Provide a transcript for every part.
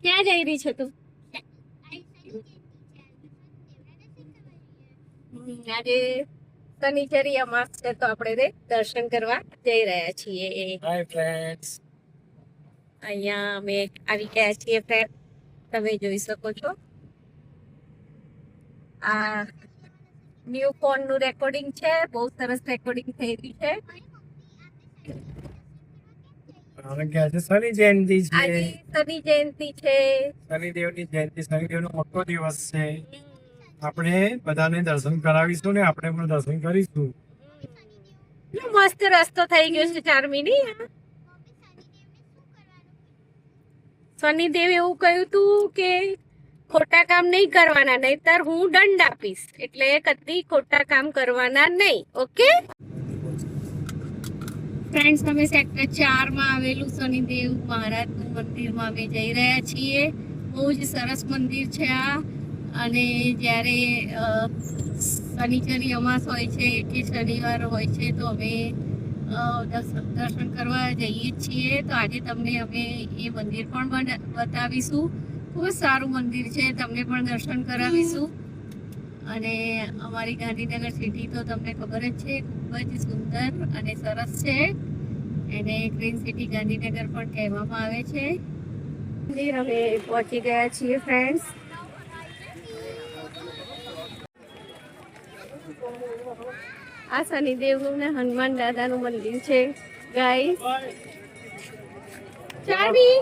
ક્યાં જઈ રહી છે તું? આજે શનિચરી અમાસ છે તો આપણે દર્શન કરવા જઈ રહ્યા છીએ. હાય ફ્રેન્ડ્સ, અહીંયા અમે આવી ગયા છીએ ફ્રેન્ડ, તમે જોઈ શકો છો. આ ન્યુ ફોન નું રેકોર્ડિંગ છે, બહુ સરસ રેકોર્ડિંગ થઈ રહ્યું છે. આજે શનિ જયંતિ છે. આજે શનિ જયંતિ છે, શનિદેવની જયંતિ, શનિદેવનો મોટો દિવસ છે. આપણે બધાને દર્શન કરાવીશું ને આપણે પણ દર્શન કરીશું. મસ્ત રસ્તો થઈ ગયો છે ચારમીની. શનિદેવ એવું કહ્યું તું કે ખોટા કામ નહીં કરવાના, નહીતર હું દંડ આપીશ, એટલે કદી ખોટા કામ કરવાના નહીં. ઓકે ફ્રેન્ડ્સ, તમે સેક્ટર 4 માં આવેલું શનિદેવ મહારાજનું મંદિરમાં અમે જઈ રહ્યા છીએ. બહુ જ સરસ મંદિર છે આ. અને જ્યારે શનિચરી અમાસ હોય છે કે શનિવાર હોય છે તો અમે દર્શન કરવા જઈએ છીએ. તો આજે તમને અમે એ મંદિર પણ બતાવીશું. ખૂબ જ સારું મંદિર છે, તમને પણ દર્શન કરાવીશું. અને અમારી ગાંધીનગર સિટી તો તમને ખબર જ છે, ખૂબ જ સુંદર અને સરસ છે. એને ગ્રીન સિટી ગાંધીનગર પણ કહેવામાં આવે છે. મંદિર અમે પહોંચી ગયા છીએ ફ્રેન્ડ્સ. આ શનિદેવનું ને હનુમાન દાદાનું મંદિર છે ગાઈસ. ચાવી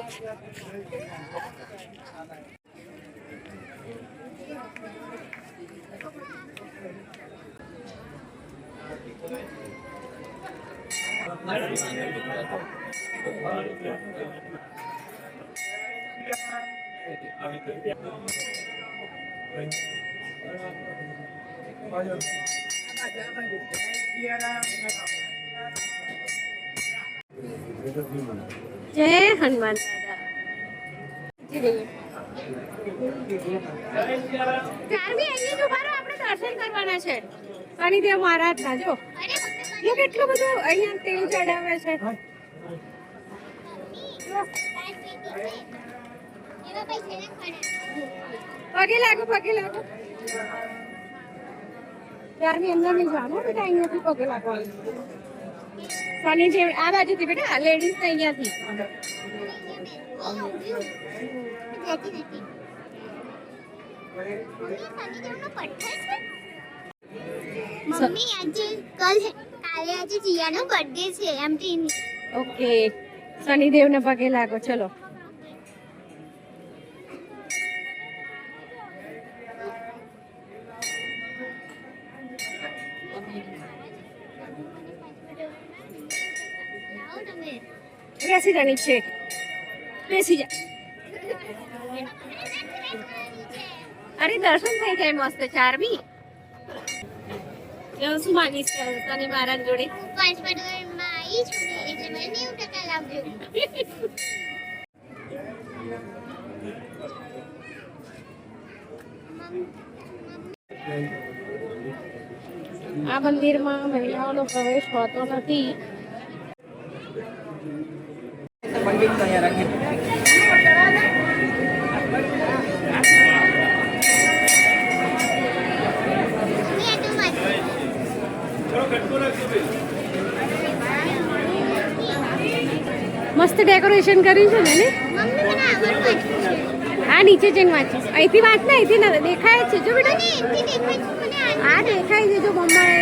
જય હનુમાન દાદા. આપણે દર્શન કરવાના છે શનિદેવ મહારાજ ના. જો કેટલું બધું અહીંયા તેલ ચડાવે છે. પગે લાગો, પગે લાગો. ત્યારની અંદર નહીં જવાનું બેટા, અહીંયાથી પગે લાગવાનું. શનિદેવ આ બાજુથી બેટા, લેડીઝ અહીંયાથી. મમ્મી કાલે આજે જીયાનો બર્થડે છે એમટી. ઓકે, શનિદેવને પગે લાગો. ચલો બેસી જાની છે, બેસી જા. અરે દર્શન થઈ જાય મસ્ત ચારમી. શું માંગીશ શનિ મહારાજ જોડે? 5 માં આવી છું એટલે મને 90% લાવજો. આ મંદિરમાં મહિલાઓનો પ્રવેશ હોતો નથી. મસ્ત ડેકોરેશન કર્યું છે ને. આ નીચે જઈને વાંચીશ. અહીંથી વાંચ ને, અહીંથી દેખાય છે. જો બેટા આ દેખાય છે. જો મમ્માએ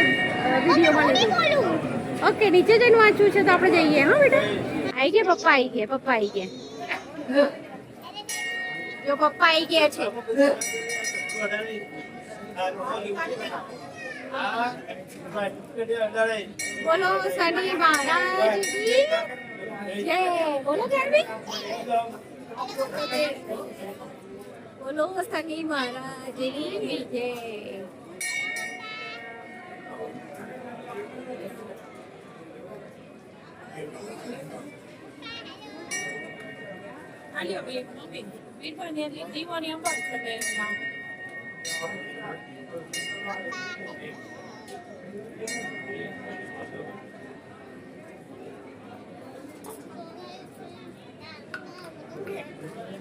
વિડીયોમાં લીધું. ઓકે, નીચે જઈને વાંચવું છે તો આપણે જઈએ. હા બેટા, આવી ગયા પપ્પા, આવી ગયા પપ્પા, આવી ગયા. જો પપ્પા આવી ગયા છે. બોલો શનિ મહારાજ કી જય. બોલો ચારમી, બોલો શનિ મહારાજ કી જય.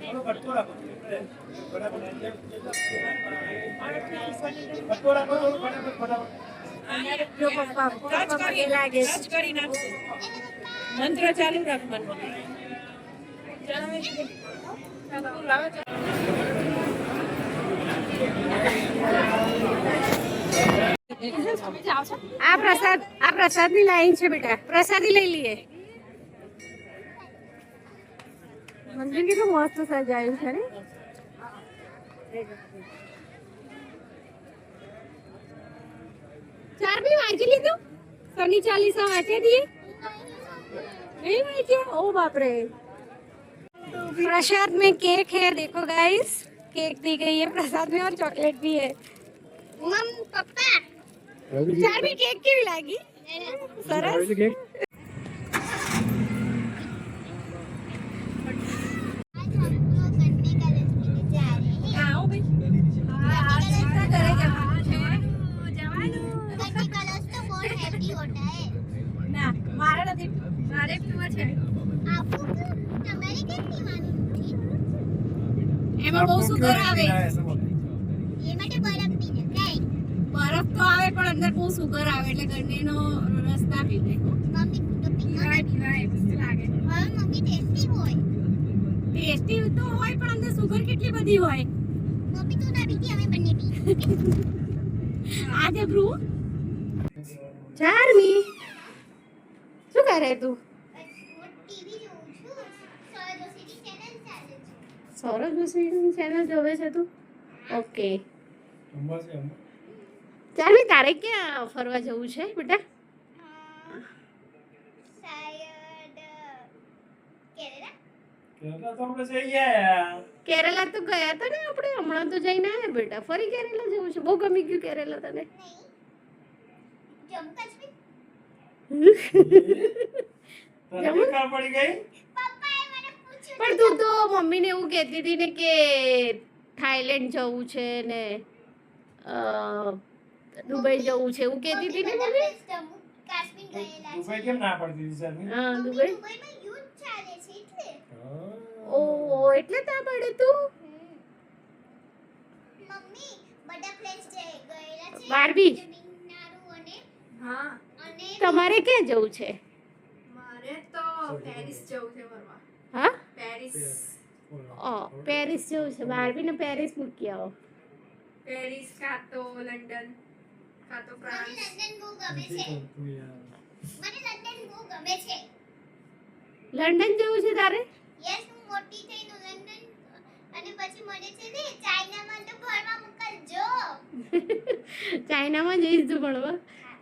થોડો કટકો રાખો. બરાબર. કટકો રાખો થોડો ફટાફટ. જો પપ્પા પગે લાગે છે. મંત્ર ચાલુ રાખવાનું. આ પ્રસાદની લાઈન છે બેટા, પ્રસાદી લઈ લઈએ. મંદિર કેટલું મસ્ત સજાયું છે ને. ચાર બી વાંચી લીધું, શનિ ચાલીસા વાંચી દઈએ. नहीं वांचे? ओ बाप रे. प्रसाद में केक है, देखो गाइस, केक दी गई है प्रसाद में और चॉकलेट भी है. મમ પપ્પા चार भी केक केवी लागी? सरस. आज हम लोग गन्ने का रस पीने जा रहे हैं आओ भाई. गन्ने का रस तो बहुत हैप्पी होता है ના મારે નથી, મારે પીવો છે. आपको તમારી કેટલી માની નથી એમાં બહુ સુગર આવે. એ માટે બરફ પીને કાઈ બરફ તો આવે પણ અંદર બહુ સુગર આવે એટલે ગન્નેનો રસ ના પીવે. મમ્મી તો પીવા લાગે હવે મમ્મી ટેસ્ટી હોય ટેસ્ટી તો હોય પણ અંદર સુગર કેટલી બધી હોય. મમ્મી તું ના પીતી અમે બંને પી આજે બ્રુ ચારમી શું કરે તું? ટીવી જોઉં છું સરોજની ચેનલ ચાલે છે સૌરભ જોશીની ચેનલ જોવે છે તું? ઓકે. ચારમી તારે ક્યાં ફરવા જવું છે બેટા? શાયદ કેરેલા કેરેલા તો ગયા હતા ને આપણે, હમણાં તો જઈને આવ્યા બેટા. ફરી કેરેલા જવું છે? બહુ ગમી ગયું કેરેલા તને? નહીં જમ્મુ કાશ્મીર પડી ગઈ. પપ્પાએ મને પૂછ્યું પણ તું તો મમ્મીને એવું કહેતી હતી ને કે થાઈલેન્ડ જવું છે ને દુબઈ જવું છે એવું કહેતી હતી ને મમ્મી? જમ્મુ કાશ્મીર ગયેલા છે દુબઈ કેમ ના પડતી હતી શર્મી? હા મમ્મી, દુબઈ. દુબઈમાં યુદ્ધ ચાલે છે એટલે ઓ એટલે ત્યાં પડે તું? મમ્મી બધા પ્લેસ ગયેલા છે બાર્બી. તમિલનાડુ અને હા, અને તમારે ક્યાં જવું છે? મારે તો પેરિસ જવું છે ફરવા. હા પેરિસ પેરિસ જવું છે. બાર્બીને પેરિસ મૂકી આવો. પેરિસ કાં તો લંડન કાં તો મને ફ્રાન્સ. લંડન બહુ ગમે છે મને લંડન બહુ ગમે છે લંડન જવું છે તારે? યસ હું મોટી થઈને લંડન અને પછી મને છે ને ચાઇનામાં તો ફરવા મોકલજો ચાઇનામાં જઈશ તું ભણવા?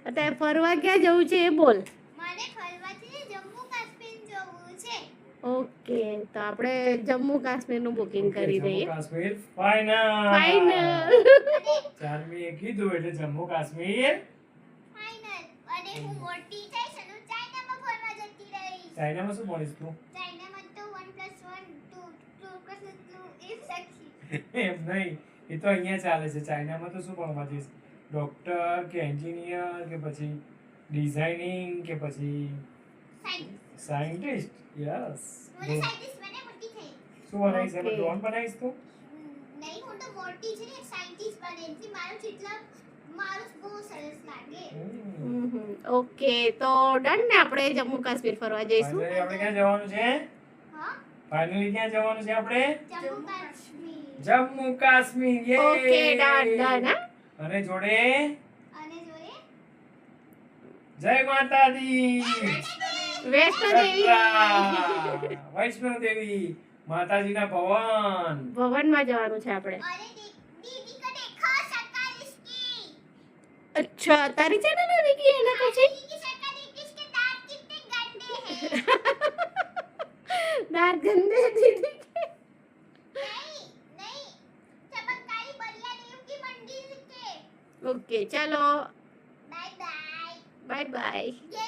અત્યારે ફરવા ક્યાં જવું છે એ બોલ. મને ફરવા છે ને જમ્મુ કાશ્મીર જવું છે ઓકે તો આપણે જમ્મુ કાશ્મીરનું બુકિંગ કરી દઈએ. કાશ્મીર ફાઇનલ. ફાઇનલ. ચારમીએ કીધું એટલે જમ્મુ કાશ્મીર. ફાઇનલ અને હું મોટી થઈશ અને હું ચાઇનામાં ફરવા જતી રહીશ ચાઇનામાં શું ભણીશ તું? ચાઇનામાં તો 1+1 2 is સખી એમ નહીં, એ તો અહીંયા ચાલે છે. ચાઇનામાં તો શું ભણવા જઈશ? ડોક્ટર કે એન્જિનિયર કે પછી ડિઝાઇનિંગ કે પછી સાયન્ટિસ્ટ સાયન્ટિસ્ટ? યસ. મને સાયન્ટિસ્ટ બને મોટી થઈ શું બનાવીશ? એમાં Okay. ડ્રોન બનાવીશ તું? નહીં હું તો મોટી છે ને સાયન્ટિસ્ટ બને એથી મારું બહુ સરસ લાગે ઓકે તો ડન ને, આપણે જમ્મુ કાશ્મીર ફરવા જઈશું. Finally આપણે ક્યાં જવાનું છે? હા ફાઇનલી ક્યાં જવાનું છે આપણે? જમ્મુ કાશ્મીર જમ્મુ કાશ્મીર. યે! Okay done done. હા અને જોડે અને જોઈએ જય માતાજી. વૈષ્ણો દેવી વૈષ્ણો દેવી માતાજીના ભવન. ભવનમાં જવાનું છે આપણે. અરે दीदी को देखो शक्ल इसकी અચ્છા તારી ચેનલ આવી ગઈ એના પછી? दीदी की शक्ल देखिए इसके दांत कितने गंदे हैं દાંત ગંદે દીદી. नहीं नहीं चमत्कारी बलिया देव की मंदिर के ઓકે ચાલો बाय बाय બાય બાય. ये